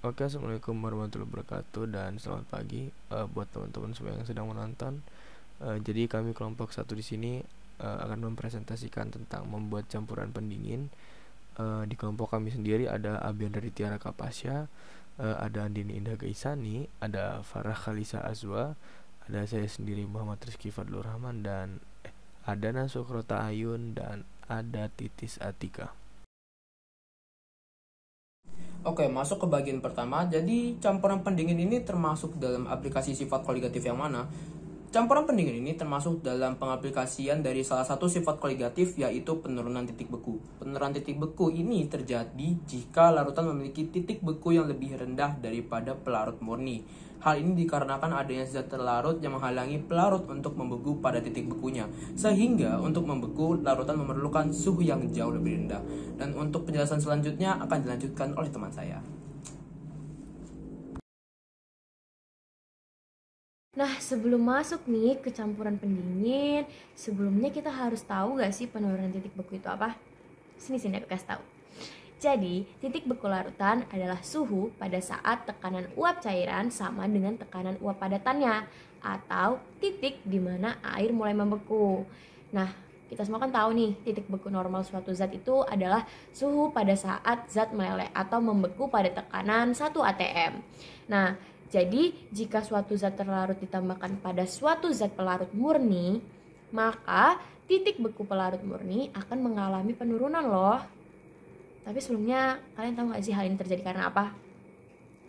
Oke, assalamualaikum warahmatullahi wabarakatuh dan selamat pagi buat teman-teman semua yang sedang menonton. Jadi kami kelompok satu di sini akan mempresentasikan tentang membuat campuran pendingin. Di kelompok kami sendiri ada Abian dari Tiara Kapasya, ada Andini Indah Gaisani, ada Farah Khalisa Azwa, ada saya sendiri Muhammad Rizky Fadlur Rahman, dan ada Nasukrota Ayun, dan ada Titis Atika. Oke, masuk ke bagian pertama. Jadi, campuran pendingin ini termasuk dalam aplikasi sifat koligatif yang mana? Campuran pendingin ini termasuk dalam pengaplikasian dari salah satu sifat koligatif, yaitu penurunan titik beku. Penurunan titik beku ini terjadi jika larutan memiliki titik beku yang lebih rendah daripada pelarut murni. Hal ini dikarenakan adanya zat larut yang menghalangi pelarut untuk membeku pada titik bekunya. Sehingga untuk membeku, larutan memerlukan suhu yang jauh lebih rendah. Dan untuk penjelasan selanjutnya akan dilanjutkan oleh teman saya. Nah, sebelum masuk nih ke campuran pendingin, sebelumnya kita harus tahu gak sih penurunan titik beku itu apa? Sini aku kasih tahu. Jadi, titik beku larutan adalah suhu pada saat tekanan uap cairan sama dengan tekanan uap padatannya, atau titik di mana air mulai membeku. Nah, kita semua kan tahu nih, titik beku normal suatu zat itu adalah suhu pada saat zat meleleh atau membeku pada tekanan 1 atm. Nah, jadi jika suatu zat terlarut ditambahkan pada suatu zat pelarut murni, maka titik beku pelarut murni akan mengalami penurunan loh. Tapi sebelumnya, kalian tahu gak sih hal ini terjadi karena apa?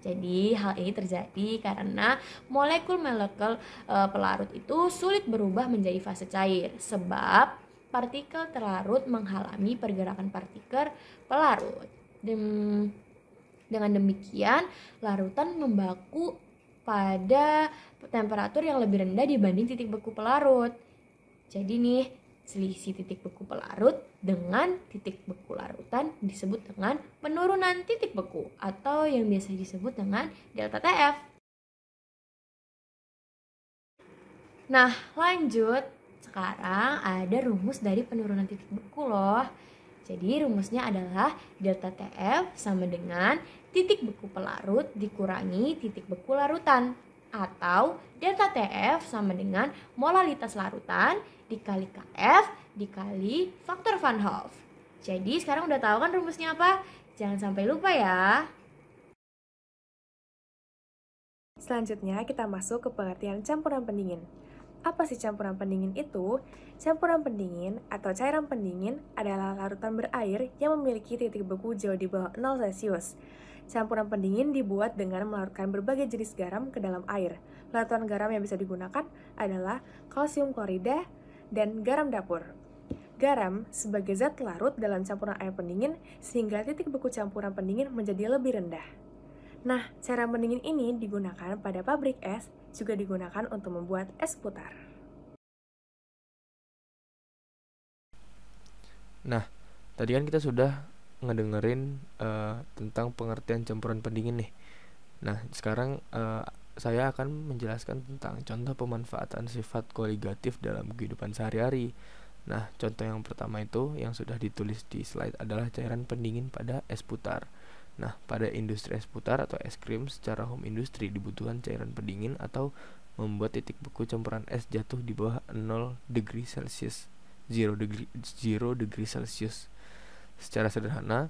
Jadi hal ini terjadi karena molekul-molekul pelarut itu sulit berubah menjadi fase cair, sebab partikel terlarut menghalangi pergerakan partikel pelarut. Dengan demikian, larutan membeku pada temperatur yang lebih rendah dibanding titik beku pelarut. Jadi nih, selisih titik beku pelarut dengan titik beku larutan disebut dengan penurunan titik beku atau yang biasa disebut dengan delta TF. Nah, lanjut. Sekarang ada rumus dari penurunan titik beku loh. Jadi rumusnya adalah delta TF sama dengan titik beku pelarut dikurangi titik beku larutan, atau delta TF sama dengan molalitas larutan dikali KF dikali faktor Van Hoff. Jadi sekarang udah tahu kan rumusnya apa? Jangan sampai lupa ya. Selanjutnya kita masuk ke pengertian campuran pendingin. Apa sih campuran pendingin itu? Campuran pendingin atau cairan pendingin adalah larutan berair yang memiliki titik beku jauh di bawah 0 Celcius. Campuran pendingin dibuat dengan melarutkan berbagai jenis garam ke dalam air. Larutan garam yang bisa digunakan adalah kalsium klorida dan garam dapur. Garam sebagai zat larut dalam campuran air pendingin sehingga titik beku campuran pendingin menjadi lebih rendah. Nah, cara pendingin ini digunakan pada pabrik es, juga digunakan untuk membuat es putar. Nah, tadi kan kita sudah ngedengerin tentang pengertian campuran pendingin nih. Nah, sekarang saya akan menjelaskan tentang contoh pemanfaatan sifat koligatif dalam kehidupan sehari-hari. Nah, contoh yang pertama itu yang sudah ditulis di slide adalah cairan pendingin pada es putar. Nah, pada industri es putar atau es krim secara home industry dibutuhkan cairan pendingin atau membuat titik beku campuran es jatuh di bawah 0 degree Celcius. 0 degree Celcius. Secara sederhana,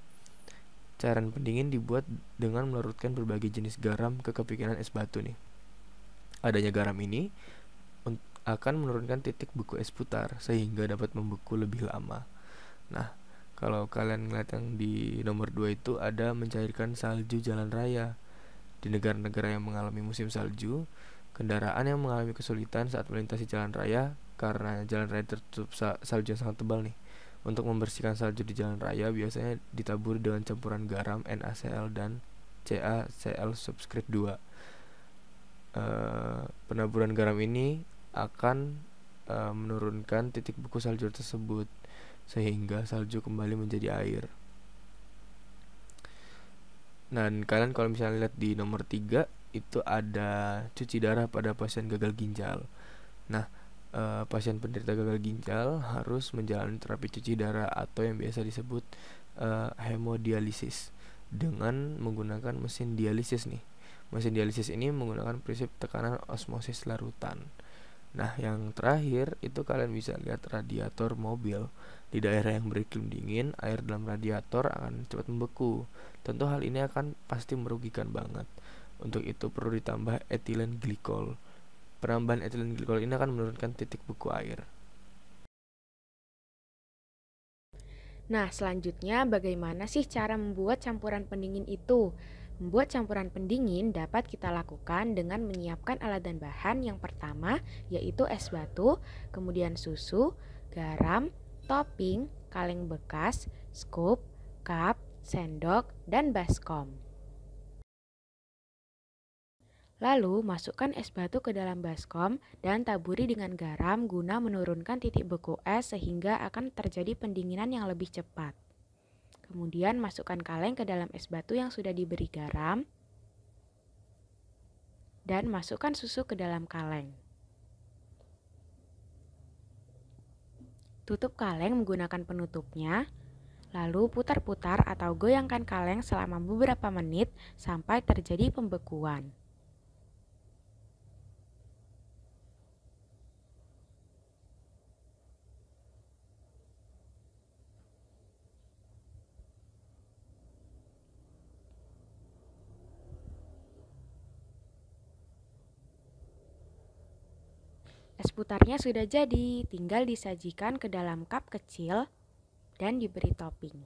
cairan pendingin dibuat dengan melarutkan berbagai jenis garam ke kepikiran es batu nih. Adanya garam ini akan menurunkan titik beku es putar sehingga dapat membeku lebih lama. Nah, kalau kalian ngeliat yang di nomor 2 itu ada mencairkan salju jalan raya. Di negara-negara yang mengalami musim salju, kendaraan yang mengalami kesulitan saat melintasi jalan raya karena jalan raya tertutup salju yang sangat tebal nih. Untuk membersihkan salju di jalan raya biasanya ditaburi dengan campuran garam NaCl dan CaCl subscript 2. Penaburan garam ini akan menurunkan titik beku salju tersebut sehingga salju kembali menjadi air. Dan kalian kalau misalnya lihat di nomor 3 itu ada cuci darah pada pasien gagal ginjal. Nah, pasien penderita gagal ginjal harus menjalani terapi cuci darah atau yang biasa disebut hemodialisis. dengan menggunakan mesin dialisis nih. Mesin dialisis ini menggunakan prinsip tekanan osmosis larutan. Nah, yang terakhir itu kalian bisa lihat radiator mobil. Di daerah yang beriklim dingin, air dalam radiator akan cepat membeku. Tentu hal ini akan pasti merugikan banget. Untuk itu perlu ditambah etilen glikol. Penambahan etilen glikol ini akan menurunkan titik beku air. Nah, selanjutnya bagaimana sih cara membuat campuran pendingin itu? Membuat campuran pendingin dapat kita lakukan dengan menyiapkan alat dan bahan yang pertama yaitu es batu, kemudian susu, garam, topping, kaleng bekas, scoop, cup, sendok, dan baskom. Lalu masukkan es batu ke dalam baskom dan taburi dengan garam guna menurunkan titik beku es sehingga akan terjadi pendinginan yang lebih cepat. Kemudian masukkan kaleng ke dalam es batu yang sudah diberi garam dan masukkan susu ke dalam kaleng. Tutup kaleng menggunakan penutupnya, lalu putar-putar atau goyangkan kaleng selama beberapa menit sampai terjadi pembekuan. Es putarnya sudah jadi, tinggal disajikan ke dalam cup kecil dan diberi topping.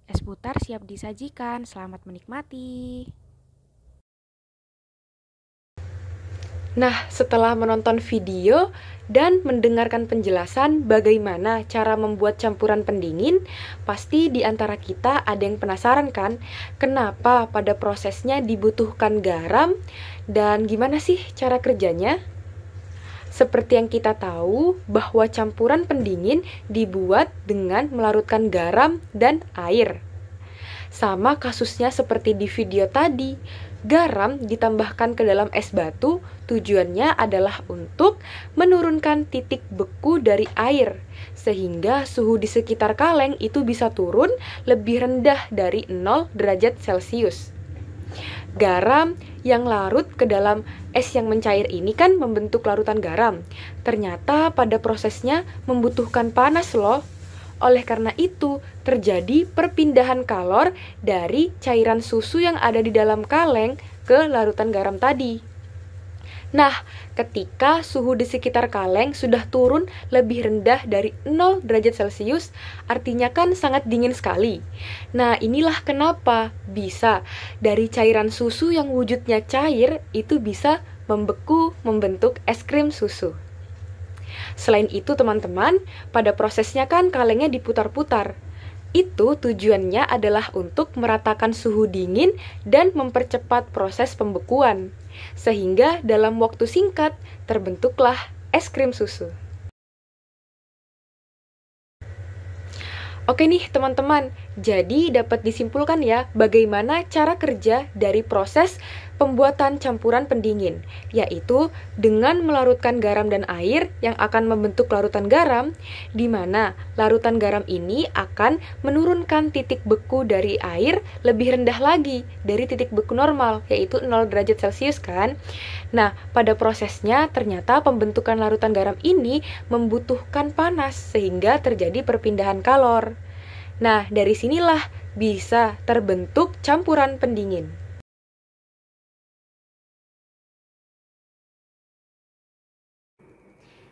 Es putar siap disajikan, selamat menikmati. Nah, setelah menonton video dan mendengarkan penjelasan bagaimana cara membuat campuran pendingin, pasti di antara kita ada yang penasaran kan, kenapa pada prosesnya dibutuhkan garam dan gimana sih cara kerjanya? Seperti yang kita tahu bahwa campuran pendingin dibuat dengan melarutkan garam dan air. Sama kasusnya seperti di video tadi, garam ditambahkan ke dalam es batu tujuannya adalah untuk menurunkan titik beku dari air, sehingga suhu di sekitar kaleng itu bisa turun lebih rendah dari 0 derajat Celcius. Garam yang larut ke dalam es yang mencair ini kan membentuk larutan garam. Ternyata pada prosesnya membutuhkan panas loh. Oleh karena itu, terjadi perpindahan kalor dari cairan susu yang ada di dalam kaleng ke larutan garam tadi. Nah, ketika suhu di sekitar kaleng sudah turun lebih rendah dari 0 derajat Celcius, artinya kan sangat dingin sekali. Nah, inilah kenapa bisa dari cairan susu yang wujudnya cair itu bisa membeku membentuk es krim susu. Selain itu teman-teman, pada prosesnya kan kalengnya diputar-putar. Itu tujuannya adalah untuk meratakan suhu dingin dan mempercepat proses pembekuan. Sehingga dalam waktu singkat terbentuklah es krim susu. Oke nih teman-teman, jadi dapat disimpulkan ya bagaimana cara kerja dari proses pembuatan campuran pendingin, yaitu dengan melarutkan garam dan air yang akan membentuk larutan garam, di mana larutan garam ini akan menurunkan titik beku dari air lebih rendah lagi dari titik beku normal, yaitu 0 derajat Celcius kan. Nah, pada prosesnya ternyata pembentukan larutan garam ini membutuhkan panas sehingga terjadi perpindahan kalor. Nah, dari sinilah bisa terbentuk campuran pendingin.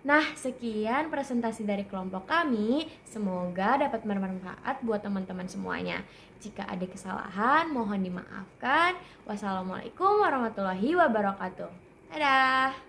Nah, sekian presentasi dari kelompok kami. Semoga dapat bermanfaat buat teman-teman semuanya. Jika ada kesalahan, mohon dimaafkan. Wassalamualaikum warahmatullahi wabarakatuh. Dadah!